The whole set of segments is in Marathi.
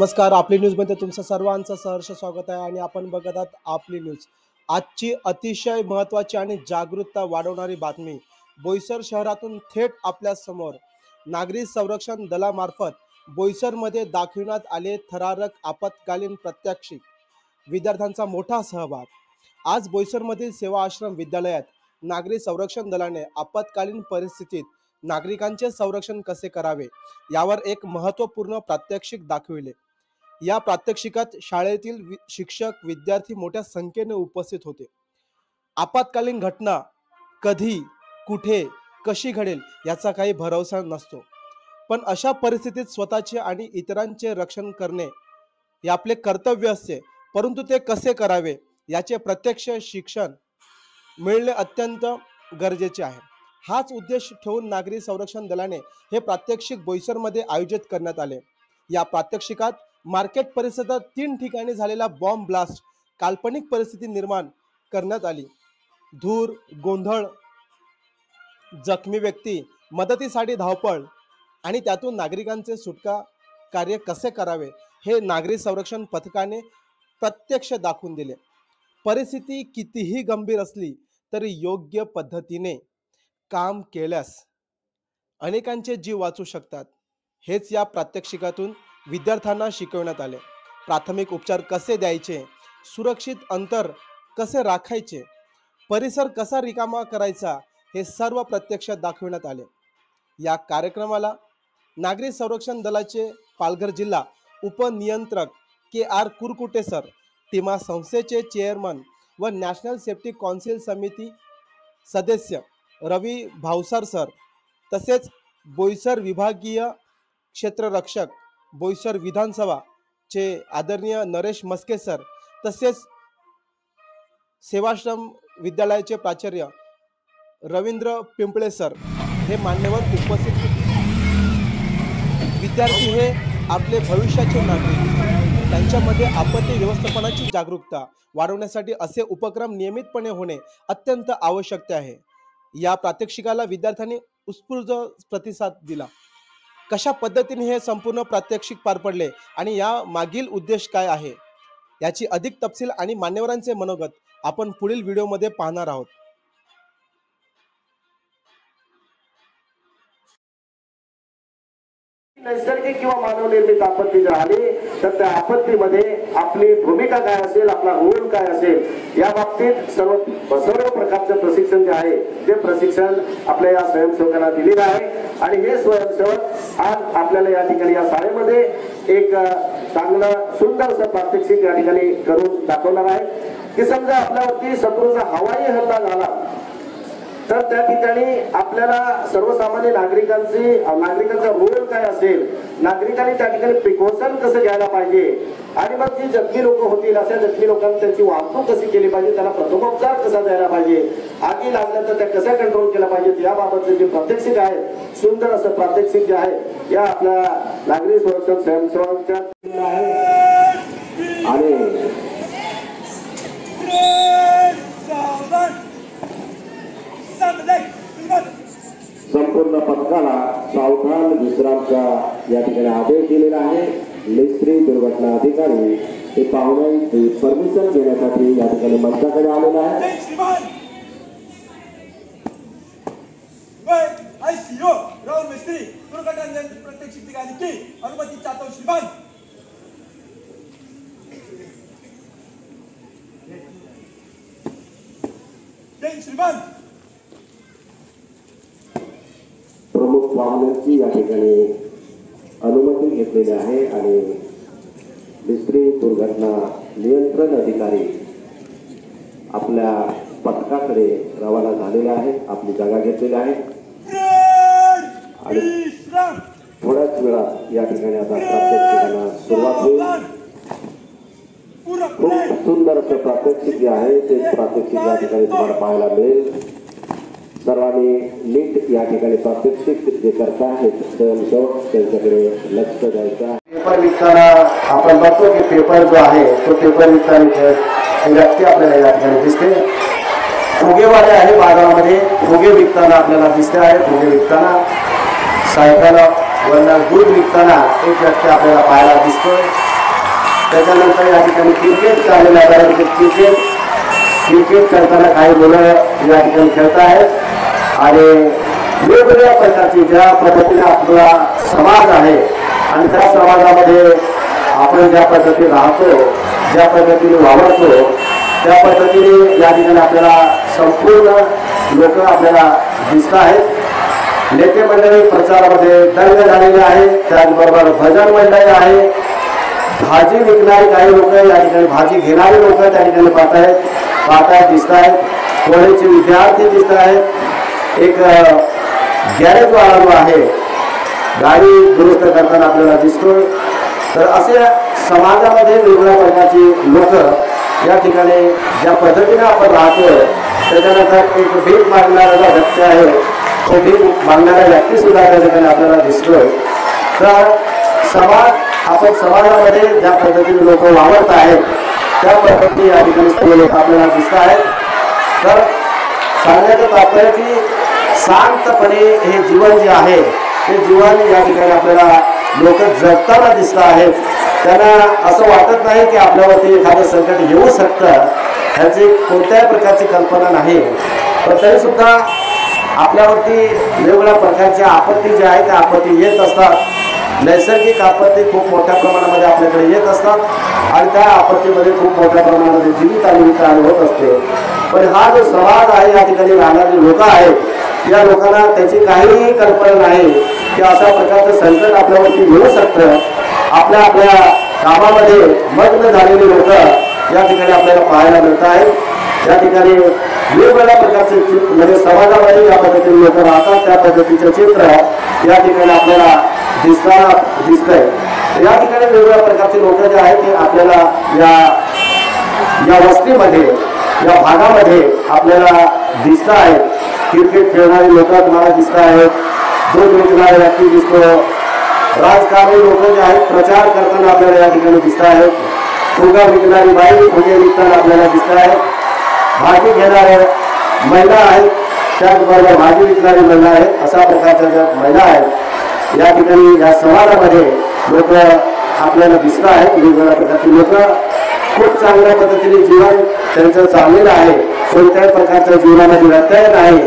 नमस्कार. आपली न्यूजमध्ये तुमचं सर्वांचं सहर्ष स्वागत आहे आणि आपण बघत आहात आपली न्यूज. आजची अतिशय महत्त्वाची आणि जागरूकता वाढवणारी बातमी बोईसर शहरातून थेट आपल्या समोर. नागरी संरक्षण दलामार्फत बोईसरमध्ये दाखविण्यात आले थरारक आपत्कालीन प्रात्यक्षिक. विद्यार्थ्यांचा मोठा सहभाग. आज बोईसरमधील सेवा आश्रम विद्यालयात नागरी संरक्षण दलाने आपत्कालीन परिस्थितीत नागरिकांचे संरक्षण कसे करावे यावर एक महत्त्वपूर्ण प्रात्यक्षिक दाखविले. या प्रात्यक्षिकात शाळेतील शिक्षक विद्यार्थी मोठ्या संख्येने उपस्थित होते. आपत्कालीन घटना कधी कुठे कशी घडेल याचा काही भरोसा नसतो, पण अशा परिस्थितीत स्वतःचे आणि इतरांचे रक्षण करणे हे आपले कर्तव्य असते. परंतु ते कसे करावे याचे प्रत्यक्ष शिक्षण मिळणे अत्यंत गरजेचे आहे. हाच उद्देश ठेवून नागरी संरक्षण दलाने हे प्रात्यक्षिक बोईसरमध्ये आयोजित करण्यात आले. या प्रात्यक्षिकात मार्केट परिसरात 3 ठिकाणी झालेला बॉम्ब ब्लास्ट काल्पनिक परिस्थिती निर्माण करण्यात आली. धूर, गोंधळ, जखमी व्यक्ती, मदतीसाठी धावपळ आणि त्यातून नागरिकांचे सुटका कार्य कसे करावे हे नागरी संरक्षण पथकाने प्रत्यक्ष दाखवून दिले. परिस्थिती कितीही गंभीर असली तरी योग्य पद्धतीने काम केल्यास अनेकांचे जीव वाचू शकतात. हेच या प्रात्यक्षिकातून विद्यार्थ्यांना शिकवण्यात आले. प्राथमिक उपचार कसे द्यायचे, सुरक्षित अंतर कसे राखायचे, परिसर कसा रिकामा करायचा हे सर्व प्रत्यक्षात दाखवण्यात आले. या कार्यक्रमाला नागरी संरक्षण दलाचे पालघर जिल्हा उपनियंत्रक KR कुरकुटे सर, टीमा संस्थेचे चेअरमन व नॅशनल सेफ्टी काउन्सिल समिती सदस्य रवी भावसार सर, तसेच बोईसर विभागीय क्षेत्ररक्षक बोईसर विधानसभा चे आदरणीय नरेश मस्के सर, तसेच सेवाश्रम विद्यालयाचे प्राचार्य रवींद्र पिंपळे सर हे मान्यवर उपस्थित होते. विद्यार्थी हे आपले भविष्याचे नागरिक, त्यांच्यामध्ये आपत्ती व्यवस्थापनाची जागरूकता वाढवण्यासाठी असे उपक्रम नियमितपणे होणे अत्यंत आवश्यक आहे. या प्रात्यक्षिकाला विद्यार्थ्यांनी उत्स्फूर्त प्रतिसाद दिला. कशा पद्धतीने हे संपूर्ण प्रात्यक्षिक पार पडले आणि या मागील उद्देश काय आहे याची अधिक तपशील आणि मान्यवरांचे मनोगत आपण पुढील व्हिडिओमध्ये पाहणार आहोत. नैसर्गिक किंवा मानवनिर्मित आपत्ती जर आली तर त्या आपत्तीमध्ये आपली भूमिका काय असेल, आपला रोल काय असेल या बाबतीत सर्व प्रकारचं प्रशिक्षण जे आहे ते प्रशिक्षण आपल्या या स्वयंसेवकांना दिलेलं आहे. आणि हे स्वयंसेवक आज आपल्याला या ठिकाणी या शाळेमध्ये एक चांगलं सुंदर असं प्रात्यक्षिक या ठिकाणी करून दाखवणार आहे की समजा आपल्यावरती शत्रूचा हवाई हल्ला झाला तर त्या ठिकाणी आपल्याला सर्वसामान्य नागरिकांचा रोल काय असेल, नागरिकांनी त्या ठिकाणी प्रिकॉशन कसं घ्यायला पाहिजे आणि मग जी जखमी लोक होतील अशा जखमी लोकांना त्यांची वाहतूक कशी केली पाहिजे, त्यांना प्रथमोपचार कसा द्यायला पाहिजे, आगी लागल्यानंतर त्या कशा कंट्रोल केल्या पाहिजेत याबाबतचे जे प्रात्यक्षिक आहे, सुंदर असं प्रात्यक्षिक जे आहे या आपल्या नागरी संरक्षण स्वयंसेवकांच्या आहे. आणि संपूर्ण पथकाला सावधान विश्रामचा या ठिकाणी आदेश दिलेला आहे. निश्चित दुर्घटना अधिकारी हे पाहुण्यांची परमिशन घेण्यासाठी या ठिकाणी मंचाकडे आलेला आहे. राहुल मिस्त्री दुर्घटना प्रत्यक्षिक ठिकाणी की अनुमती चाहता हूं श्रीमान. श्रीमान प्रमुख पाहुण्यांची या ठिकाणी अनुमती घेतलेली आहे आणि निश्चित दुर्घटना नियंत्रण अधिकारी आपल्या पथकाकडे रवाना झालेले आहे, आपली जागा घेतलेली आहे आणि थोड्याच वेळात या ठिकाणी आता प्रात्यक्षिकाला सुरुवात होईल. खूप सुंदर असं प्रात्यक्षिक जे आहे ते प्रात्यक्षिक या ठिकाणी तुम्हाला पाहायला मिळेल. सर्वांनी नीट या ठिकाणी प्रात्यक्षिक जे करता आहेत स्वयंसेवक त्यांच्याकडे लक्ष द्यायचं आहे. पेपर विकताना आपण बघतो की पेपर जो आहे तो पेपर विकताना व्यक्ती आपल्याला या ठिकाणी दिसते. फुगेवाले आहे बाजारामध्ये, फुगे विकताना आपल्याला दिसते आहे. फुगे विकताना सायकल वरनं दूध विकताना एक व्यक्ती आपल्याला पाहायला दिसतोय. त्याच्यानंतर या ठिकाणी क्रिकेट चाललेलं आहे. क्रिकेट करताना काही मुलं या ठिकाणी खेळत आहेत आणि वेगवेगळ्या प्रकारची ज्या पद्धतीने आपला समाज आहे आणि त्या समाजामध्ये आपण ज्या पद्धतीने राहतो, ज्या पद्धतीने वावरतो, त्या पद्धतीने या ठिकाणी आपल्याला संपूर्ण लोक आपल्याला दिसत आहेत. नेते मंडळी प्रचारामध्ये दंग झालेले आहे, त्याचबरोबर भजन मंडळी आहे, भाजी विकणारे काही लोक या ठिकाणी, भाजी घेणारे लोक त्या ठिकाणी पाहतायत दिसत आहेत. कॉलेजचे विद्यार्थी दिसत आहेत. एक गॅरेजवाला जो आहे गाडी दुरुस्त करताना आपल्याला दिसतोय. तर असे समाजामध्ये वेगवेगळ्या प्रकारची लोक या ठिकाणी ज्या पद्धतीने आपण राहतोय, त्याच्यानंतर एक भीक मागणारा जो व्यक्ती आहे तो भीक मागणारा व्यक्ती सुद्धा त्या ठिकाणी आपल्याला दिसतोय. तर आपण समाजामध्ये ज्या पद्धतीने लोक वावरत आहेत त्या पद्धती या ठिकाणी लोक आपल्याला दिसत आहेत. तर सांगण्याचं तात्पर्य की शांतपणे हे जीवन जे आहे ते जीवन या ठिकाणी आपल्याला लोक जगताना दिसत आहेत. त्यांना असं वाटत नाही की आपल्यावरती एखादं संकट येऊ शकतं, ह्याची कोणत्याही प्रकारची कल्पना नाही. पण तरीसुद्धा आपल्यावरती वेगवेगळ्या प्रकारच्या आपत्ती ज्या आहेत त्या आपत्ती येत असतात. नैसर्गिक आपत्ती खूप मोठ्या प्रमाणामध्ये आपल्याकडे येत असतात आणि त्या आपत्तीमध्ये खूप मोठ्या प्रमाणामध्ये जीवित आणि विकास होत असते. पण हा जो समाज आहे, या ठिकाणी राहणारे लोक आहेत, या लोकांना त्याची काहीही कल्पना नाही की अशा प्रकारचं संकट आपल्यावरती येऊ शकतं. आपल्या कामामध्ये मग्न झालेली लोक या ठिकाणी आपल्याला पाहायला मिळत आहेत. या ठिकाणी वेगवेगळ्या प्रकारचे म्हणजे समाजामध्ये ज्या पद्धतीने लोक राहतात त्या पद्धतीचं चित्र या ठिकाणी आपल्याला दिसतंय. या ठिकाणी वेगवेगळ्या प्रकारचे लोक जे आहेत ते आपल्याला या वस्तीमध्ये, या भागामध्ये आपल्याला दिसत आहेत. क्रिकेट खेळणारी लोक तुम्हाला दिसत आहेत, दूध विकणारे व्यक्ती दिसतो, राजकारणी लोक जे आहेत प्रचार करताना आपल्याला या ठिकाणी दिसत आहेत, फुगा विकणारी बाई फुगे विकताना आपल्याला दिसत आहेत, भाजी घेणारे महिला आहेत, त्याचबरोबर भाजी विकणारी महिला आहेत. अशा प्रकारच्या ज्या महिला आहेत या ठिकाणी या समाजामध्ये लोक आपल्याला दिसत आहेत. वेगवेगळ्या प्रकारची लोक खूप चांगल्या पद्धतीने जीवन त्यांचं चाललेलं आहे. कोणत्याही प्रकारच्या जीवनामध्ये व्यत्यय नाही.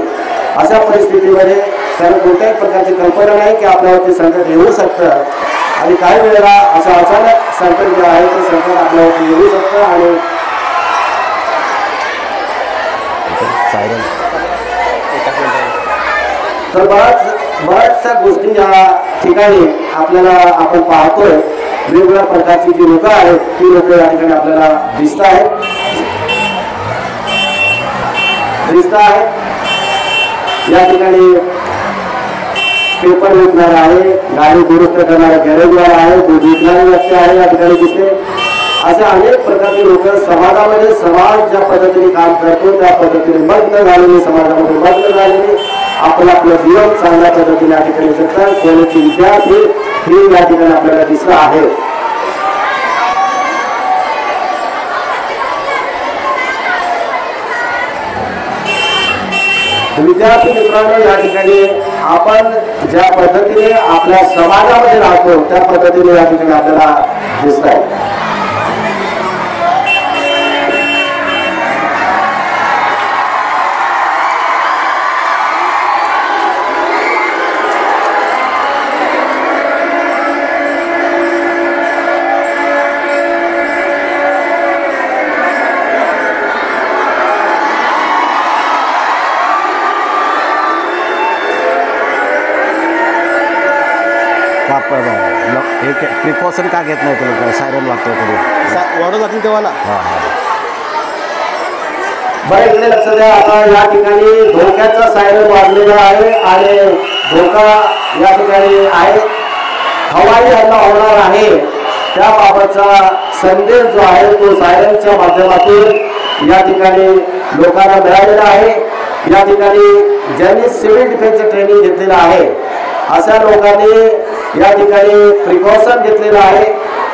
अशा परिस्थितीमध्ये त्यांना कोणत्याही प्रकारची कल्पना नाही की आपल्यावरती संकट येऊ शकतं आणि काही वेळेला असं अचानक संकट जे आहे ते संकट आपल्यावरती येऊ शकतं. आणि तर बऱ्याचशा गोष्टी या ठिकाणी आपण पाहतोय. वेगवेगळ्या प्रकारची जी लोक आहेत ती लोक या ठिकाणी आपल्याला दिसत आहेत. या ठिकाणी पेपर विकणारा आहे, गाडी दुरुस्त करणारा गॅरेजवाला आहे, दूध विकणारी व्यक्ती आहे या ठिकाणी दिसते. असे अनेक प्रकारचे लोक समाजामध्ये, समाज ज्या पद्धतीने काम करतो त्या पद्धतीने मग्न झालेले, समाजामध्ये मग्न झालेले आपलं जीवन चांगल्या पद्धतीने या ठिकाणी जगतात. कॉलेजचे विद्यार्थी हे या ठिकाणी आपल्याला दिसत आहे. विद्यार्थी मित्रांनो, या ठिकाणी आपण ज्या पद्धतीने आपल्या समाजामध्ये राहतो त्या पद्धतीने या ठिकाणी आपल्याला दिसत आहे. प्रिकॉशन का घेत नाही तुला? सायरन वाटतो तरी वाढत जातील तेव्हा. बरं, इकडे लक्ष द्या. आता या ठिकाणी धोक्याचा सायरन वाजलेला आहे आणि धोका या ठिकाणी आहे. हवाई हल्ला होणार आहे त्याबाबतचा संदेश जो आहे तो सायरनच्या माध्यमातून या ठिकाणी लोकांना मिळालेला आहे. या ठिकाणी ज्यांनी सिव्हिल डिफेन्सचं ट्रेनिंग घेतलेलं आहे अशा लोकांनी या ठिकाणी प्रिकॉशन घेतलेलं आहे.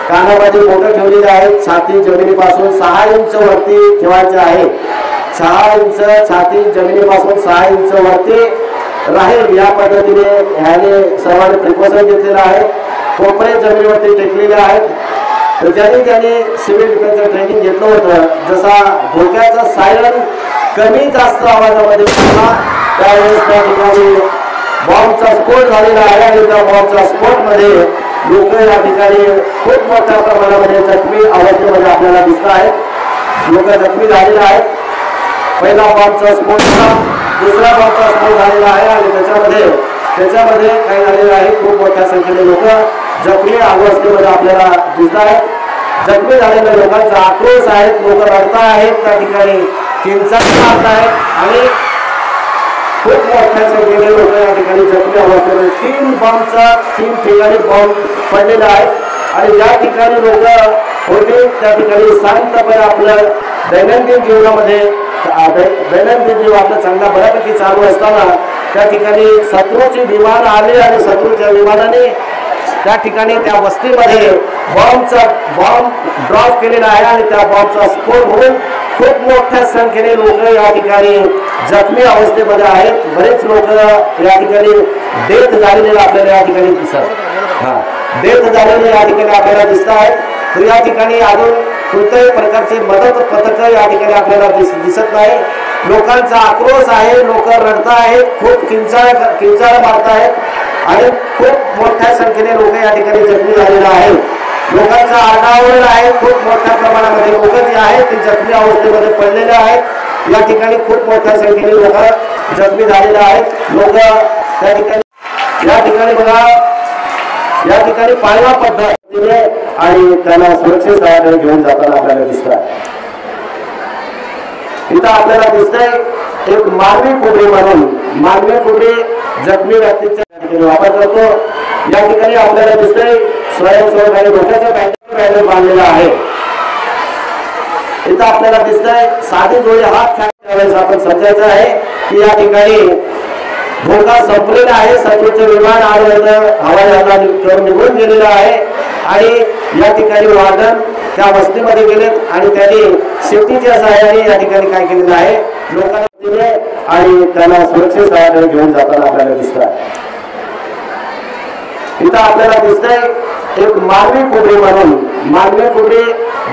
कानामध्ये बोटं ठेवलेली आहेत. छाती जमिनीपासून 6 इंच वरती ठेवायचे आहे. 6 इंच छाती जमिनीपासून 6 इंच वरती राहील या पद्धतीने ह्याने सर्वांनी प्रिकॉशन घेतलेलं आहे. कोपरे जमिनीवरती टेकलेले आहेत. तर ज्यांनी सिव्हिल डिफेन्सचं ट्रेनिंग घेतलं होतं, जसा धोक्याचा सायरन कमी जास्त आवाजामध्ये होता त्यावेळेस त्या ठिकाणी बॉम्बचा स्फोट झालेला आहे आणि त्या बॉम्बच्या स्फोटमध्ये लोक या ठिकाणी खूप मोठ्या प्रमाणामध्ये जखमी अवस्थेमध्ये आपल्याला दिसत आहेत. लोक जखमी झालेले आहेत. पहिला बॉम्बचा स्फोट झाला, दुसरा बॉम्बचा स्फोट झालेला आहे आणि त्याच्यामध्ये काय झालेलं आहे, खूप मोठ्या संख्येने लोक जखमी अवस्थेमध्ये आपल्याला दिसत आहेत. जखमी झालेल्या लोकांचा आक्रोश आहेत, लोक रडत आहेत, त्या ठिकाणी किंचाळी मारत आहेत आणि खूप मोठ्या संख्येने लोक या ठिकाणी जखमी अवस्थेमध्ये 3 ठिकाणी बॉम्ब पडलेले आहेत आणि ज्या ठिकाणी लोक होते त्या ठिकाणी शांतपणे आपल्या दैनंदिन जीवनामध्ये दैनंदिन जीवन आपलं चांगला बऱ्यापैकी चालू असताना त्या ठिकाणी शत्रूचे विमान आले आणि शत्रूच्या विमानाने त्या ठिकाणी त्या वस्तीमध्ये बॉम्ब ड्रॉप केलेला आहे आणि त्या बॉम्बचा स्फोट होऊन खूप मोठ्या संख्येने लोक या ठिकाणी जखमी अवस्थेमध्ये आहेत. बरेच लोक या ठिकाणी डेथ झालेले आपल्याला या ठिकाणी डेथ झालेले या ठिकाणी आपल्याला दिसत आहेत. तर या ठिकाणी अजून कोणत्याही प्रकारचे मदत पथक या ठिकाणी आपल्याला दिसत नाही. लोकांचा आक्रोश आहे, लोक रडत आहेत, खूप किंचाळ मारत आहेत आणि खूप मोठ्या संख्येने लोक या ठिकाणी जखमी झालेले आहेत. लोकांचा आरडाओरड आहे, खूप मोठ्या प्रमाणामध्ये लोक जे आहेत ते जखमी अवस्थेमध्ये पडलेले आहेत. या ठिकाणी खूप मोठ्या संख्येने लोक जखमी झालेले आहेत. लोक त्या ठिकाणी या ठिकाणी बघा, या ठिकाणी पायवा पद्धतीने आणि त्यांना सुरक्षित स्थळाकडे घेऊन जाताना आपल्याला दिसत आहे. इथं आपल्याला दिसतंय एक मानवी कोबरी म्हणून मानवी कोबरी जखमी व्यक्तीचा वापर करतो. या ठिकाणी आपल्याला दिसतंय स्वयंसेवक आणि डोक्याच्या बँडेज बांधलेला आहे. इथं आपल्याला दिसतंय साधी जोडी हात त्यावेळेस आपण समजायचं आहे की या ठिकाणी धोका संपलेला आहे. शत्रूचे विमान हवाई हल्ला निघून गेलेलं आहे आणि या ठिकाणी वादन त्या वस्तीमध्ये गेलेत आणि त्यांनी सेफ्टीच्या सहाय्याने या ठिकाणी काय केलेलं आहे, लोकांना दिले आणि त्यांना सुरक्षित स्थळाकडे घेऊन जाताना आपल्याला दिसत आहे. इथं आपल्याला दिसतंय एक मानवी कोबरी म्हणून मानवी कोबरी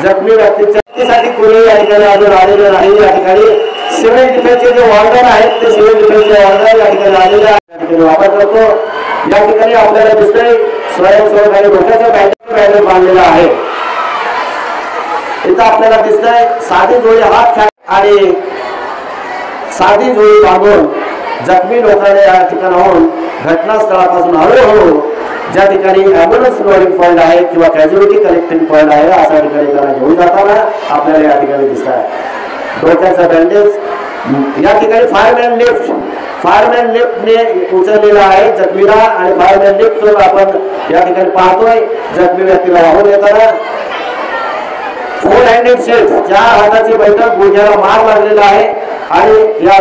जखमी व्यक्तीसाठी कोणी या ठिकाणी अजून आलेले नाही. या ठिकाणी सिव्हिल डिफेन्सचे जे वॉर्डर आहेत ते सिव्हिल डिफेन्सचे वॉर्डर या ठिकाणी आलेले आहेत, वापर करतो. या ठिकाणी आपल्याला दिसतंय स्वयंसेवक आणि डोक्याच्या बँडेज बांधलेला आहे. इथं आपल्याला दिसतंय साधी जोडी हात आणि साधी जोडी बांधून जखमी लोकांना या ठिकाणाहून घटनास्थळापासून हळूहळू ज्या ठिकाणी ॲम्ब्युलन्स लोडिंग पॉईंट आहे किंवा कॅज्युअलिटी कलेक्टिंग पॉईंट आहे अशा ठिकाणी त्यांना घेऊन जाताना आपल्याला या ठिकाणी दिसत आहे. डोक्याचा बँडेज या ठिकाणी फायरमॅन लिफ्टने उचललेला आहे जखमीला आणि फायरमॅन लिफ्टवर आपण या ठिकाणी पाहतोय जखमी व्यक्तीला वाहून येताना. 4 हँडेड शीट ज्या हाताची बैठक गुडघ्याला मार लागलेला आहे आणि या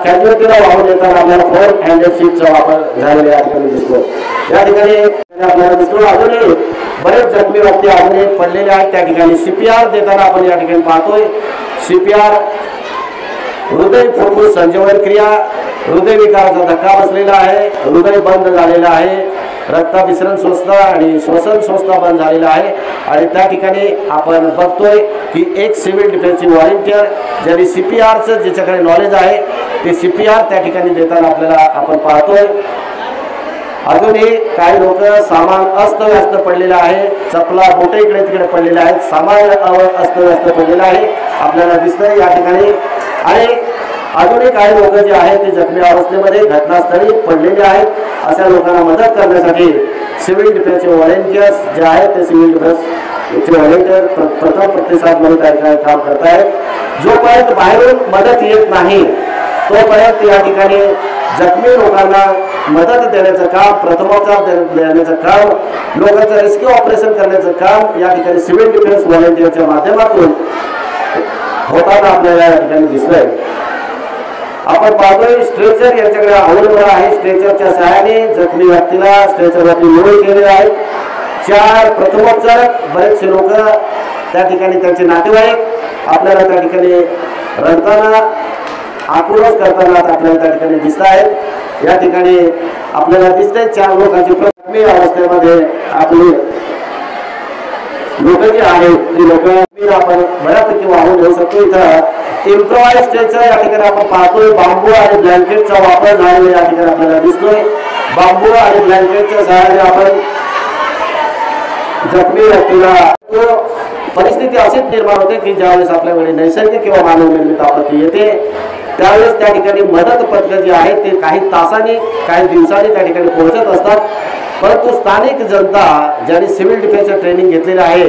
कॅज्युअलिटीला वाहून येताना आपल्याला 4 हँडेड शीटचा वापर झालेला या ठिकाणी दिसतो. या ठिकाणी आपल्याला दिसतो अजूनही बरेच जखमी व्यक्ती अजूनही पडलेले आहेत. त्या ठिकाणी CPR देताना आपण या ठिकाणी पाहतोय. CPR हृदय फुफ्फुस संजीवन क्रिया, हृदय विकाराचा धक्का बसलेला आहे, हृदय बंद झालेला आहे, रक्ताभिसरण संस्था आणि श्वसन संस्था बंद झालेला आहे आणि त्या ठिकाणी आपण बघतोय की एक सिव्हिल डिफेन्सची व्हॉलेंटियर ज्यांनी CPRचं ज्याच्याकडे नॉलेज आहे ते CPR त्या ठिकाणी देताना आपल्याला आपण पाहतोय. अजूनही काही लोक सामान अस्तव्यस्त पडलेलं आहे, चपला बोटे इकडे तिकडे पडलेले आहेत, सामान अस्तव्यस्त पडलेलं आहे आपल्याला दिसतंय या ठिकाणी. आणि अजूनही काही लोक जे आहेत ते जखमी अवस्थेमध्ये घटनास्थळी पडलेले आहेत. अशा लोकांना मदत करण्यासाठी सिव्हिल डिफेन्सचे व्हॉलेंटियर्स जे आहेत ते सिव्हिल डिफेन्सचे व्हॉलेंटियर प्रथम प्रतिसाद म्हणून काय काम करत आहेत. जोपर्यंत बाहेरून मदत येत नाही तोपर्यंत या ठिकाणी जखमी लोकांना मदत देण्याचं काम, प्रथमोपचार देण्याचं काम, लोकांचं रेस्क्यू ऑपरेशन करण्याचं काम या ठिकाणी सिव्हिल डिफेन्स व्हॉलेंटियरच्या माध्यमातून होताना आपल्याला या ठिकाणी दिसतंय. आपण पाहतोय स्ट्रेचर यांच्याकडे अवलंबून आहे. स्ट्रेचरच्या सहाय्याने जखमी व्यक्तीला स्ट्रेचरवरती लोड केलेले आहेत. 4 प्रथमोपचार बरेचसे लोक त्या ठिकाणी त्यांचे नातेवाईक आपल्याला त्या ठिकाणी रडताना आक्रोश करताना आपल्याला त्या ठिकाणी दिसत आहेत. या ठिकाणी आपल्याला दिसतंय 4 लोकांची जखमी अवस्थेमध्ये आपली लोक जी आहेत ती लोक आपण बऱ्यापैकी वाहून घेऊ शकतो. इथं इम्प्रोवाइज स्टेजचा या ठिकाणी आपण पाहतोय. बांबू आणि ब्लँकेटचा वापर झालेला या ठिकाणी आपल्याला दिसतोय. बांबू आणि ब्लँकेटच्या सहाय्याने आपण जखमी व्यक्तीला परिस्थिती अशीच निर्माण होते की ज्यावेळेस आपल्याकडे नैसर्गिक किंवा मानवनिर्मित आपत्ती येते त्यावेळेस त्या ठिकाणी मदत पथकं जी आहेत ते काही तासांनी काही दिवसांनी त्या ठिकाणी पोहोचत असतात. परंतु स्थानिक जनता ज्यांनी सिव्हिल डिफेन्सचं ट्रेनिंग घेतलेलं आहे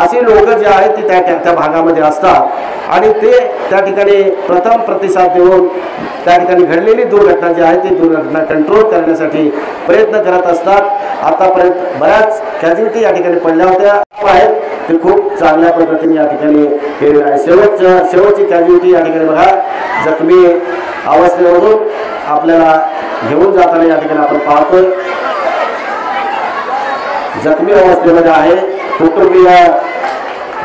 अशी लोक जे आहेत ती त्या भागामध्ये असतात आणि ते त्या ठिकाणी प्रथम प्रतिसाद देऊन त्या ठिकाणी घडलेली दुर्घटना जी आहे ती दुर्घटना कंट्रोल करण्यासाठी प्रयत्न करत असतात. आतापर्यंत बऱ्याच कॅज्युलिटी या ठिकाणी पडल्या होत्या आहेत ते खूप चांगल्या पद्धतीने या ठिकाणी केलेलं आहे. शेवटची कॅज्युलिटी या ठिकाणी बघा जखमी अवस्थेमधून आपल्याला घेऊन जाताना या ठिकाणी आपण पाहतोय. जखमी अवस्थेमध्ये आहे. कुटुंबीय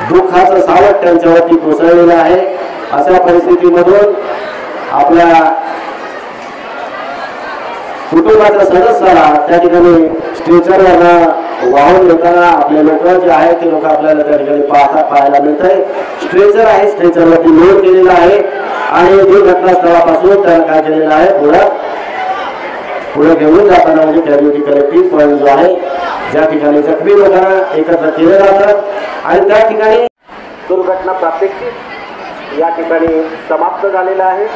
दुःखाचं सावट त्यांच्यावरती कोसळलेलं आहे. अशा परिस्थितीमधून आपल्या कुटुंबाच्या सदस्याला त्या ठिकाणी स्ट्रेचरवरनं वाहून घेताना आपले लोक जे आहेत ते लोक आपल्याला त्या ठिकाणी पाहायला मिळत आहे. स्ट्रेचर आहे, स्ट्रेचरवरती लोड केलेला आहे आणि दुर्घटनास्थळापासून त्याला काय केलेलं आहे पुढे घेऊन जाताना म्हणजे कॅज्युलिटी कलेक्टिव्ह पॉईंट जो आहे ज्या ठिकाणी जखमी लोकांना एकत्र केले जातात आणि त्या ठिकाणी दुर्घटना प्रात्यक्षिक या ठिकाणी समाप्त झालेला आहे.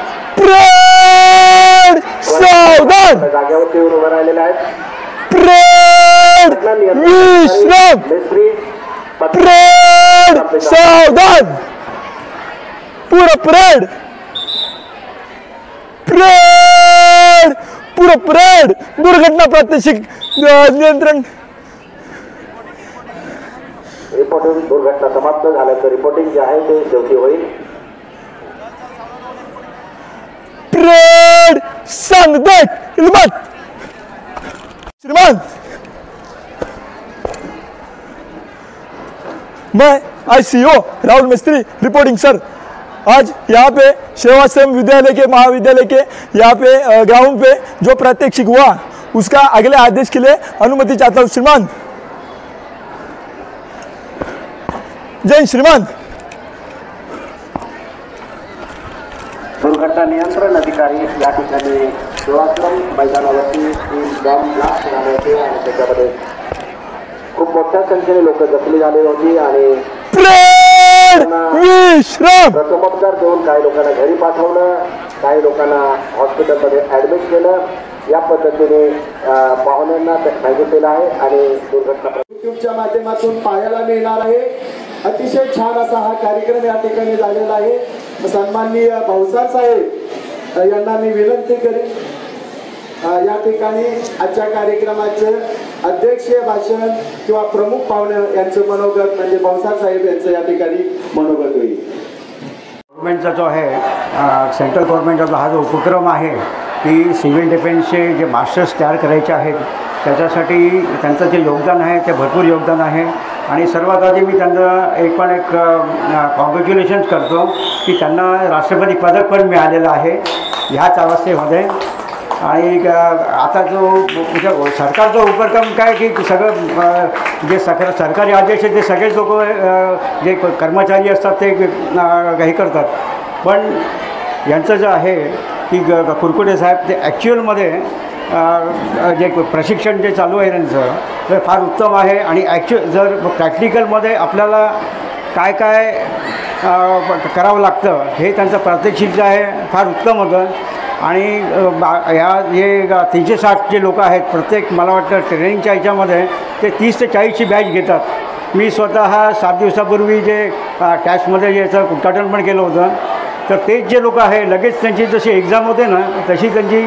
सावधान जागेवरती उभं राहिलेले आहेत. सावधान पूरा परेड दुर्घटना प्रात्यक्षिक नियंत्रण. रिपोर्टिंग दुर्घटना समाप्त झाल्याचं रिपोर्टिंग जे आहे ते शेवटी होईल. परेड सांगदेत इल्मत श्रीमान मैं ICO राहुल मिस्त्री रिपोर्टिंग सर. आज यहाँ पे सेवाश्रम विद्यालय के महाविद्यालय के यहाँ पे ग्राउंड पे जो प्रात्यक्षिक हुआ उसका अगले आदेश के लिए अनुमति चाहता हूँ श्रीमान. जय श्रीमान. दुर्घटना नियंत्रण अधिकारी या ठिकाणी सेवाश्रम मैदानावरती बॉम्ब ब्लास्ट झाले होते आणि त्याच्यामध्ये खूप मोठ्या संख्येने लोक जखमी झाले होते आणि प्रथमोपचार देऊन काही लोकांना घरी पाठवलं, काही लोकांना हॉस्पिटलमध्ये ॲडमिट केलं. या पद्धतीने पाहुण्यांना सांगितलेलं आहे आणि दुर्घटना युट्यूबच्या माध्यमातून पाहायला मिळणार आहे. अतिशय छान असा हा कार्यक्रम या ठिकाणी झालेला आहे. सन्माननीय भाऊसाहेब साहेब यांना मी विनंती करेन या ठिकाणी आजच्या कार्यक्रमाचं अध्यक्षीय भाषण किंवा प्रमुख पाहुणे यांचं मनोगत म्हणजे भाऊसाहेब साहेब यांचं या ठिकाणी मनोगत होईल. गव्हर्नमेंटचा जो आहे सेंट्रल गव्हर्नमेंटचा हा जो उपक्रम आहे की सिव्हिल डिफेन्सचे जे मास्टर्स तयार करायचे आहेत त्याच्यासाठी त्यांचं जे योगदान आहे ते भरपूर योगदान आहे आणि सर्वात आधी मी त्यांना एक कॉंग्रॅच्युलेशन्स करतो की त्यांना राष्ट्रपती पदक पण मिळालेलं आहे ह्याच अवस्थेमध्ये. आणि आता जो सरकारचा उपक्रम काय की सगळं जे सरकारी आदेश आहे ते सगळेच लोक जे कर्मचारी असतात ते हे करतात. पण यांचं जे आहे की कुरकुटे साहेब ते ॲक्च्युअलमध्ये जे प्रशिक्षण जे चालू आहे त्यांचं ते फार उत्तम आहे आणि जर प्रॅक्टिकलमध्ये आपल्याला काय काय करावं लागतं हे त्यांचं प्रात्यक्षिक जे आहे फार उत्तम होतं. आणि ह्या जे 360 जे लोक आहेत प्रत्येक मला वाटतं ट्रेनिंगच्या ह्याच्यामध्ये ते 30 ते 40ची बॅच घेतात. मी स्वतः 7 दिवसापूर्वी जे टॅक्समध्ये याचं उद्घाटन पण केलं होतं तर तेच जे लोक आहे लगेच त्यांची जशी एक्झाम होते ना तशी त्यांची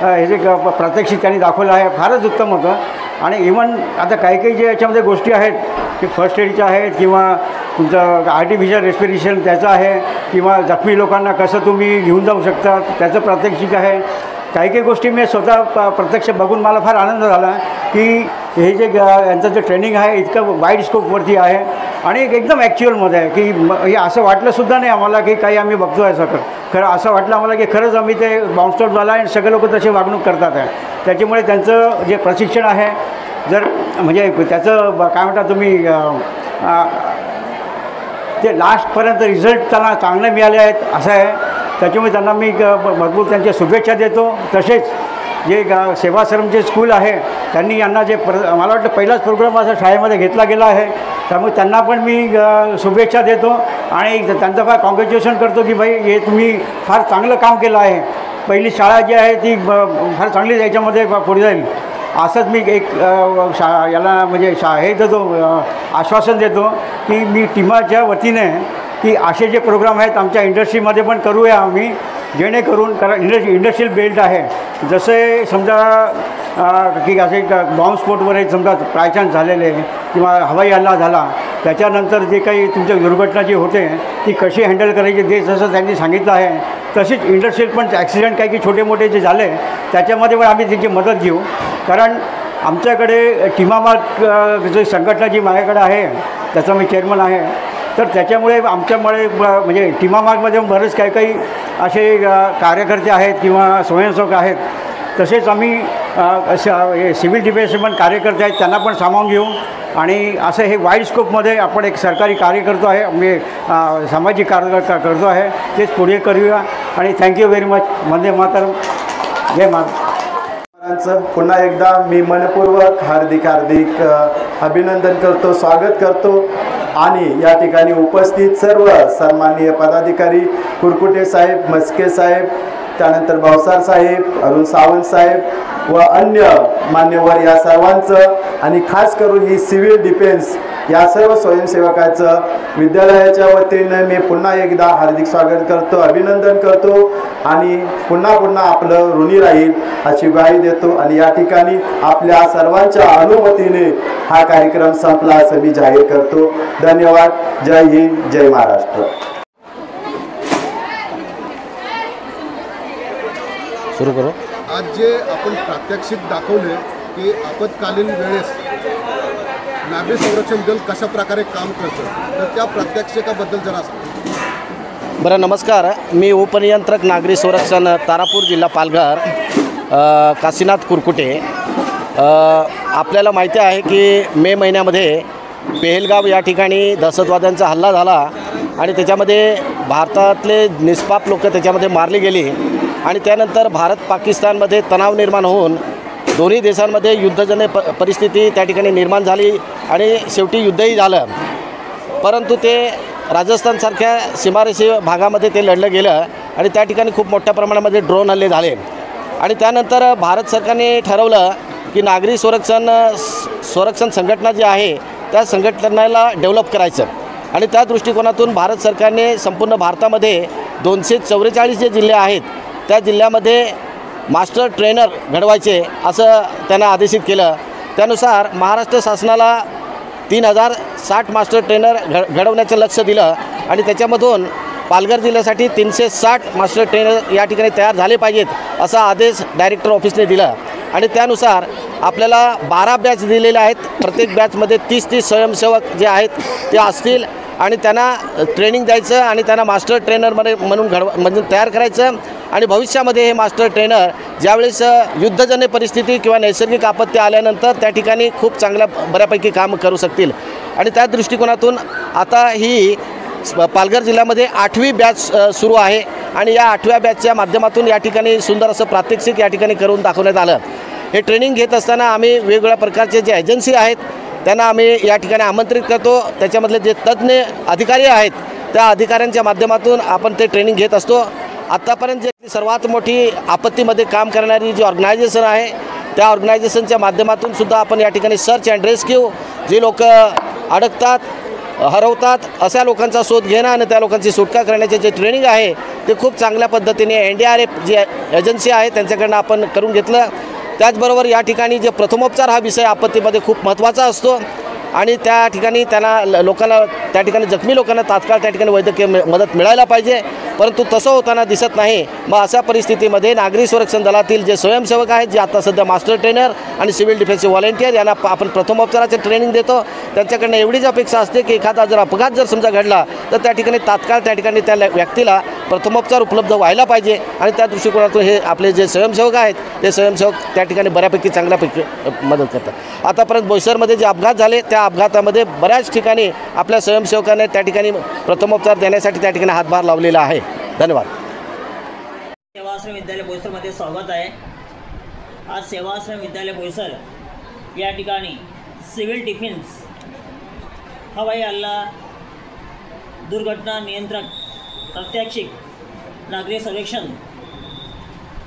हे जे प्रात्यक्षिक त्यांनी दाखवलं आहे फारच उत्तम होतं. आणि इव्हन आता काही जे याच्यामध्ये गोष्टी आहेत की फर्स्ट एडच्या आहेत किंवा तुमचं आर्टिफिशियल रेस्पिरेशन त्याचं आहे किंवा जखमी लोकांना कसं तुम्ही घेऊन जाऊ शकता त्याचं प्रात्यक्षिक आहे. काही गोष्टी मी स्वतः प्रत्यक्ष बघून मला फार आनंद झाला की हे जे यांचं जे ट्रेनिंग आहे इतकं वाईड स्कोपवरती आहे आणि एकदम ॲक्च्युअलमध्ये आहे की हे असं वाटलंसुद्धा नाही आम्हाला की काही आम्ही बघतो आहे सगळं खरं असं वाटलं आम्हाला की खरंच आम्ही ते बाउन्सआउट झाला आणि सगळे लोक तसे वागणूक करतात आहे. त्याच्यामुळे त्यांचं जे प्रशिक्षण आहे जर म्हणजे त्याचं काय म्हणता तुम्ही ते लास्टपर्यंत रिझल्ट त्यांना चांगले मिळाले आहेत असं आहे. त्याच्यामुळे त्यांना मी भरपूर त्यांच्या शुभेच्छा देतो. तसेच जे सेवाश्रमचे स्कूल आहे त्यांनी यांना जे मला वाटतं पहिलाच प्रोग्राम असा शाळेमध्ये घेतला गेला आहे, त्यामुळे त्यांना पण मी शुभेच्छा देतो आणि त्यांचं फार कॉंग्रॅच्युलेशन करतो की भाई हे तुम्ही फार चांगलं काम केलं आहे. पहिली शाळा जी आहे ती फार चांगली याच्यामध्ये पुढे जाईल असंच मी एक याला म्हणजे हे देतो, आश्वासन देतो की मी टीमाच्या वतीने की असे जे प्रोग्राम आहेत आमच्या इंडस्ट्रीमध्ये पण करूया आम्ही, जेणेकरून कारण इंडस्ट्रियल बेल्ट आहे. जसे समजा की असे बॉम्बस्फोटवर समजा बायचान्स झालेले किंवा हवाई हल्ला झाला त्याच्यानंतर जे काही तुमच्या दुर्घटना जी होते ती कशी हँडल करायची ते जसं त्यांनी सांगितलं आहे, तसेच इंडस्ट्रियल पण ॲक्सिडेंट काही छोटे मोठे जे झाले त्याच्यामध्ये पण आम्ही त्यांची मदत घेऊ. कारण आमच्याकडे टीमामार्ग जी संघटना जी माझ्याकडे आहे त्याचा मी चेअरमन आहे, तर त्याच्यामुळे आमच्यामुळे म्हणजे टीमामार्गमध्ये बरेच काही असे कार्यकर्ते आहेत किंवा स्वयंसेवक आहेत. तसेच आम्ही सिव्हिल डिफेन्सचे कार्यकर्ते आहेत त्यांना पण सामावून घेऊ आणि असं हे वाईड स्कोपमध्ये आपण एक सरकारी कार्य करतो आहे, म्हणजे सामाजिक कार्य करतो आहे, तेच पुढे करूया. आणि thank you very much. Vande Mataram. जय महाराष्ट्र. पुन्हा एकदा मी मनपूर्वक हार्दिक अभिनंदन करतो, स्वागत करतो. आणि या ठिकाणी उपस्थित सर्व सन्माननीय पदाधिकारी कुरकुटे साहेब, मस्के साहेब, त्यानंतर भावसार साहेब, अरुण सावंत साहेब व अन्य मान्यवर या सर्वांचं आणि खास करून ही सिव्हिल डिफेन्स या सर्व स्वयंसेवकाचं विद्यालयाच्या वतीने मी पुन्हा एकदा हार्दिक स्वागत करतो, अभिनंदन करतो आणि पुन्हा आपलं ऋणी राहील अशी ग्वाही देतो. आणि या ठिकाणी आपल्या सर्वांच्या अनुमतीने हा कार्यक्रम संपला असं मी जाहीर करतो. धन्यवाद. जय हिंद, जय महाराष्ट्र. सुरू करू. आज जे आपण प्रात्यक्षिक दाखवले की आपत्कालीन वेळेस नागरी संरक्षण दल कशा प्रकारे काम करतं, तर त्या प्रात्यक्षिकाबद्दल जरा सांगा. बरं, नमस्कार. मी उपनियंत्रक नागरी संरक्षण तारापूर जिल्हा पालघर काशीनाथ कुरकुटे. आपल्याला माहिती आहे की मे महिन्यामध्ये पेहलगाव या ठिकाणी दहशतवाद्यांचा हल्ला झाला आणि त्याच्यामध्ये भारतातले निष्पाप लोक त्याच्यामध्ये मारली गेली आणि त्यानंतर भारत पाकिस्तानमध्ये तणाव निर्माण होऊन दोन्ही देशांमध्ये युद्धजन्य परिस्थिती त्या ठिकाणी निर्माण झाली आणि शेवटी युद्धही झालं. परंतु ते राजस्थानसारख्या सीमारेषी भागामध्ये ते लढलं गेलं आणि त्या ठिकाणी खूप मोठ्या प्रमाणामध्ये ड्रोन हल्ले झाले आणि त्यानंतर भारत सरकारने ठरवलं की नागरी संरक्षण संघटना जी आहे त्या संघटनेला डेव्हलप करायचं आणि त्या दृष्टिकोनातून भारत सरकारने संपूर्ण भारतामध्ये 244 जे जिल्हे आहेत त्या जिल्ह्यामध्ये मास्टर ट्रेनर घडवायचे असं त्यांना आदेशित केलं. त्यानुसार महाराष्ट्र शासनाला 3060 मास्टर ट्रेनर घडवण्याचं लक्ष दिलं आणि त्याच्यामधून पालघर जिल्ह्यासाठी 360 मास्टर ट्रेनर या ठिकाणी तयार झाले पाहिजेत असा आदेश डायरेक्टर ऑफिसने दिला आणि त्यानुसार आपल्याला 12 बॅच दिलेल्या आहेत. प्रत्येक बॅचमध्ये 30-30 स्वयंसेवक जे आहेत ते असतील आणि त्यांना ट्रेनिंग द्यायचं आणि त्यांना मास्टर ट्रेनरमध्ये म्हणून तयार करायचं आणि भविष्यामध्ये हे मास्टर ट्रेनर ज्यावेळेस युद्धजन्य परिस्थिती किंवा नैसर्गिक आपत्ती आल्यानंतर त्या ठिकाणी खूप चांगल्या बऱ्यापैकी काम करू शकतील. आणि त्या दृष्टिकोनातून आता ही पालघर जिल्ह्यामध्ये 8वी बॅच सुरू आहे आणि या 8व्या बॅचच्या माध्यमातून या ठिकाणी सुंदर असं प्रात्यक्षिक या ठिकाणी करून दाखवण्यात आलं. हे ट्रेनिंग घेत असताना आम्ही वेगवेगळ्या प्रकारचे जे एजन्सी आहेत त्यांना आम्ही या ठिकाणी आमंत्रित करतो. त्याच्यामधले जे तज्ज्ञ अधिकारी आहेत त्या अधिकाऱ्यांच्या माध्यमातून आपण ते ट्रेनिंग घेत असतो. आत्तापर्यंत जे सर्वात मोठी आपत्तीमध्ये काम करणारी जी ऑर्गनायझेशन आहे त्या ऑर्गनायझेशनच्या माध्यमातून सुद्धा आपण या ठिकाणी सर्च अँड रेस्क्यू जे लोक अडकतात, हरवतात अशा लोकांचा शोध घेणं आणि त्या लोकांची सुटका करण्याचे जे ट्रेनिंग आहे ते खूप चांगल्या पद्धतीने NDRF जी एजन्सी आहे त्यांच्याकडनं आपण करून घेतलं. त्याचबरोबर या ठिकाणी जे प्रथमोपचार हा विषय आपत्तीमध्ये खूप महत्त्वाचा असतो आणि त्या ठिकाणी त्यांना लोकांना त्या ठिकाणी जखमी लोकांना तात्काळ त्या ठिकाणी वैद्यकीय मदत मिळायला पाहिजे परंतु तसं होताना दिसत नाही। मग अशा परिस्थितीमध्ये नागरी संरक्षण दलातील जे स्वयंसेवक आहेत, जे आता सध्या मास्टर ट्रेनर आणि सिव्हिल डिफेन्सचे व्हॉलेंटियर यांना आपण प्रथमोपचाराचे ट्रेनिंग देतो, त्यांच्याकडनं एवढीच अपेक्षा असते की एखादा जर अपघात जर समजा घडला तर त्या ठिकाणी तात्काळ त्या ठिकाणी त्या व्यक्तीला प्रथमोपचार उपलब्ध व्हायला पाहिजे। आणि त्या दृष्टिकोनातून हे आपले जे स्वयंसेवक आहेत ते स्वयंसेवक त्या ठिकाणी बऱ्यापैकी चांगल्यापैकी मदत करतात। आतापर्यंत बोईसरमध्ये जे अपघात झाले त्या अपघातामध्ये बऱ्याच ठिकाणी आपल्या स्वयंसेवकाने त्या ठिकाणी प्रथमोपचार देण्यासाठी त्या ठिकाणी हातभार लावलेला आहे। धन्यवाद। सेवाश्रम विद्यालय बोईसरमध्ये स्वागत आहे। आज सेवाश्रम विद्यालय बोईसर या ठिकाणी सिव्हिल डिफेन्स, हवाई हल्ला, दुर्घटना नियंत्रण प्रात्यक्षिक, नागरी सर्वेक्षण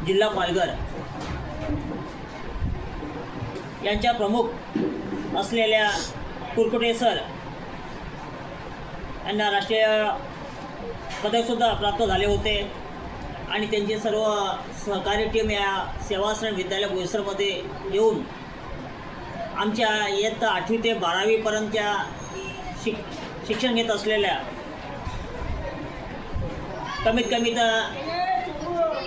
जिल्हा पालघर यांच्या प्रमुख असलेल्या कुरकुटे सर यांना राष्ट्रीय पदकसुद्धा प्राप्त झाले होते आणि त्यांची सर्व सहकारी टीम या सेवाश्रम विद्यालय बोईसरमध्ये येऊन आमच्या इयत्ता 8वी ते 12वीपर्यंतच्या शिक्षण घेत असलेल्या कमीत कमी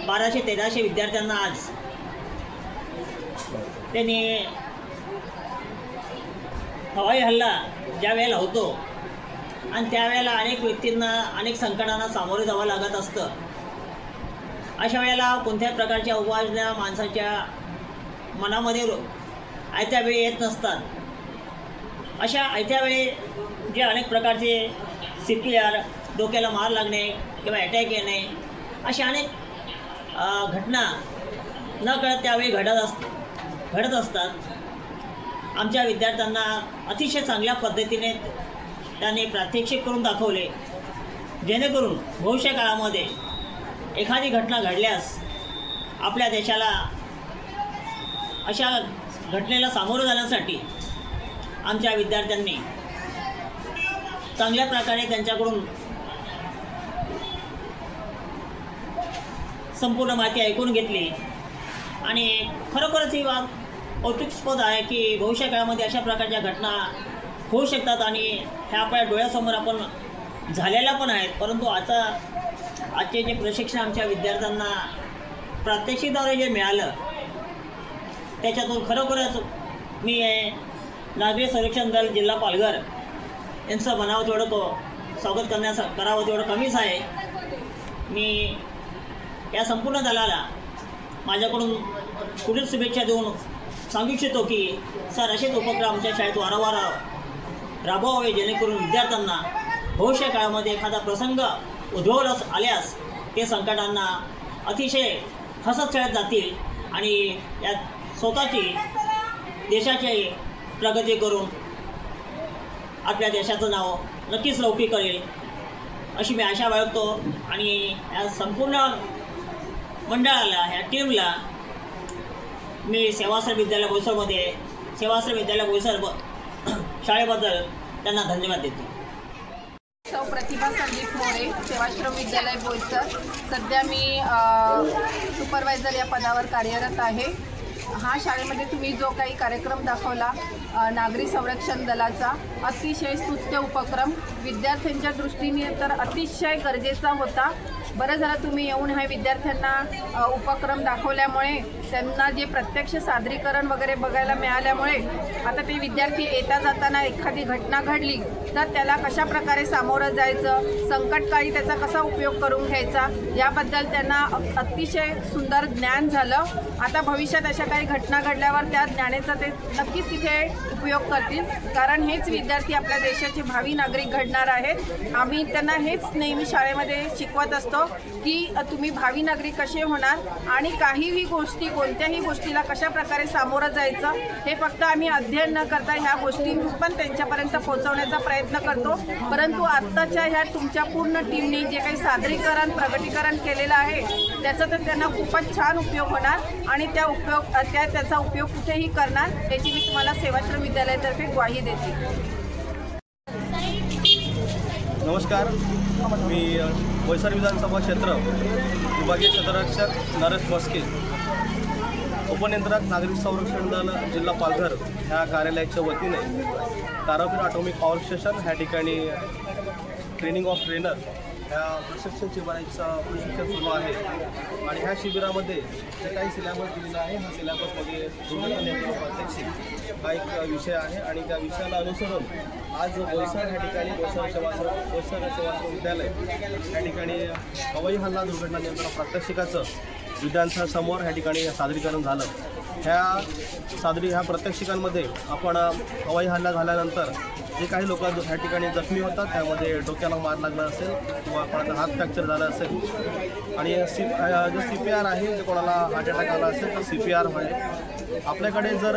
1200-1300 विद्यार्थ्यांना आज त्यांनी हवाई हल्ला ज्या वेळेला होतो आणि त्यावेळेला अनेक व्यक्तींना अनेक संकटांना सामोरे जावं लागत असतं, अशा वेळेला कोणत्याही प्रकारच्या उपाययोजना माणसाच्या मनामध्ये आयत्या वेळी येत नसतात। अशा आयत्या वेळी जे अनेक प्रकारचे CPR, डोक्याला मार लागणे किंवा अटॅक येणे अशा अनेक घटना न कळत त्यावेळी घडत असतात। आमच्या विद्यार्थ्यांना अतिशय चांगल्या पद्धतीने त्यांनी प्रात्यक्षिक करून दाखवले, जेणेकरून भविष्य काळामध्ये एखादी घटना घडल्यास आपल्या देशाला अशा घटनेला सामोरं जाण्यासाठी आमच्या विद्यार्थ्यांनी चांगल्या प्रकारे त्यांच्याकडून संपूर्ण माहिती ऐकून घेतली आणि खरोखरच ही बाब कौतुकास्पद आहे की भविष्य काळामध्ये अशा प्रकारच्या घटना होऊ शकतात आणि ह्या आपल्या डोळ्यासमोर आपण झालेल्या पण आहेत। परंतु आजचे जे प्रशिक्षण आमच्या विद्यार्थ्यांना प्रात्यक्षिकद्वारे जे मिळालं त्याच्यातून खरोखरच मी नागरी संरक्षण दल जिल्हा पालघर यांचं म्हणावं तेवढं स्वागत करावं तेवढं कमीच आहे। मी या संपूर्ण दलाला माझ्याकडून पुढील शुभेच्छा देऊन सांगू इच्छितो की सर असेच उपक्रम आमच्या शाळेत वारंवार राबवावे, जेणेकरून विद्यार्थ्यांना भविष्य काळामध्ये एखादा प्रसंग उद्भवत आल्यास ते संकटांना अतिशय हसत खेळत जातील आणि या स्वतःची देशाची प्रगती करून आपल्या देशाचं नाव नक्कीच लौकिक करेल अशी मी आशा बाळगतो। आणि या संपूर्ण मंडळाला, ह्या टीमला मी सेवाश्रम विद्यालय बोईसर शाळेबद्दल त्यांना धन्यवाद देतो। सौ प्रतिभा संदीप मोरे, सेवाश्रम विद्यालय बोईसर। सध्या मी सुपरवायझर या पदावर कार्यरत आहे। हा शाळेमध्ये तुम्ही जो काही कार्यक्रम दाखवला नागरी संरक्षण दलाचा, अतिशय स्तुत्य उपक्रम विद्यार्थ्यांच्या दृष्टीने तर अतिशय गरजेचा होता। बरं झालं तुम्ही येऊन ह्या विद्यार्थ्यांना उपक्रम दाखवल्यामुळे त्यांना जे प्रत्यक्ष सादरीकरण वगैरे बघायला मिळाल्यामुळे आता ते विद्यार्थी येता जाताना एखादी घटना घडली तर त्याला कशा प्रकारे सामोरं जायचं, संकटकाळी त्याचा कसा उपयोग करून घ्यायचा याबद्दल त्यांना अतिशय सुंदर ज्ञान झालं। आता भविष्यात अशा काही घटना घडल्यावर त्या ज्ञानाचा ते नक्कीच तिथे उपयोग करतील, कारण हेच विद्यार्थी आपल्या देशाचे भावी नागरिक घडणार आहेत। आम्ही त्यांना हेच नेहमी शाळेमध्ये शिकवत असतो की तुम्ही भावी नागरिक कसे होणार आणि काहीही गोष्टी, कोणत्याही गोष्टीला कशा प्रकारे सामोरं जायचं हे फक्त आम्ही अध्ययन न करता ह्या गोष्टी पण त्यांच्यापर्यंत पोहोचवण्याचा प्रयत्न करतो। परंतु आत्ताच्या ह्या तुमच्या पूर्ण टीमने जे काही सादरीकरण, प्रगटीकरण केलेलं आहे त्याचा तर त्यांना खूपच छान उपयोग होणार आणि त्याचा उपयोग कुठेही करणार याची मी तुम्हाला सेवाश्रम विद्यालयातर्फे ग्वाही देते। नमस्कार, मी बोईसर विधानसभा क्षेत्र विभागीय क्षेत्ररक्षक नरेश मस्के, उपनियंत्रक नागरिक संरक्षण दल जिल्हा पालघर ह्या कार्यालयाच्या वतीने तारापूर ॲटॉमिक पॉवर स्टेशन ह्या ठिकाणी ट्रेनिंग ऑफ ट्रेनर ह्या प्रशिक्षण शिबिराचं प्रशिक्षण सुरू आहे आणि ह्या शिबिरामध्ये जे काही सिलेबस दिलेला आहे ह्या सिलेबसमध्ये दुर्घटना नियंत्रण प्रात्यक्षिक हा एक विषय आहे आणि त्या विषयाला अनुसरून आज बोईसर ह्या ठिकाणी बोईसर सेवाश्रम विद्यालय या ठिकाणी हवाई हल्ला दुर्घटना नियंत्रण प्रात्यक्षिकाचं विद्यार्थ्यांसमोर ह्या ठिकाणी सादरीकरण झालं. ह्या प्रात्यक्षिकांमध्ये आपण हवाई हल्ला झाल्यानंतर जे काही लोक ह्या ठिकाणी जखमी होतात त्यामध्ये डोक्याला मार लागला असेल किंवा कोणाचा हात फ्रॅक्चर झाला असेल आणि जे CPR आहे जे कोणाला हार्ट अटॅक आला असेल तर CPR होईल. आपल्याकडे जर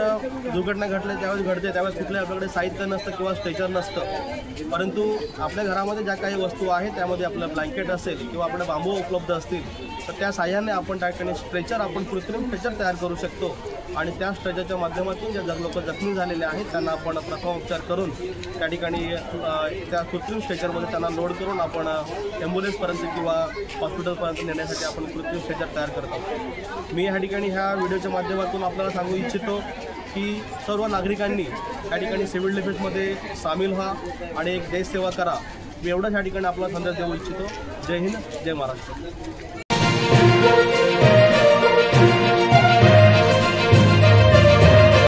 दुर्घटना त्यावेळेस त्यावेळेस कुठलंही आपल्याकडे साहित्य नसतं किंवा स्ट्रेचर नसतं, परंतु आपल्या घरामध्ये ज्या काही वस्तू आहेत त्यामध्ये आपलं ब्लँकेट असेल किंवा आपल्या बांबू उपलब्ध असतील तर त्या साह्याने आपण त्या ठिकाणी स्ट्रेचर कृत्रिम स्ट्रेचर तयार करू शकतो आणि त्या स्ट्रेचरच्या माध्यमातून ज्या लोक जखमी झालेले आहेत त्यांना आपण प्रथमोपचार करून त्या ठिकाणी त्या कृत्रिम स्ट्रेचरमध्ये त्यांना लोड करून आपण ॲम्ब्युलन्सपर्यंत किंवा हॉस्पिटलपर्यंत नेण्यासाठी आपण कृत्रिम स्ट्रेचर तयार करतो. मी ह्या ठिकाणी ह्या व्हिडिओच्या माध्यमातून आपल्याला सांगू इच्छितो की सर्व नागरिकांनी या ठिकाणी सिव्हिल डिफेन्समध्ये सामील व्हा आणि एक देशसेवा करा. मी एवढंच ह्या ठिकाणी आपला संदेश देऊ इच्छितो. जय हिंद, जय महाराष्ट्र.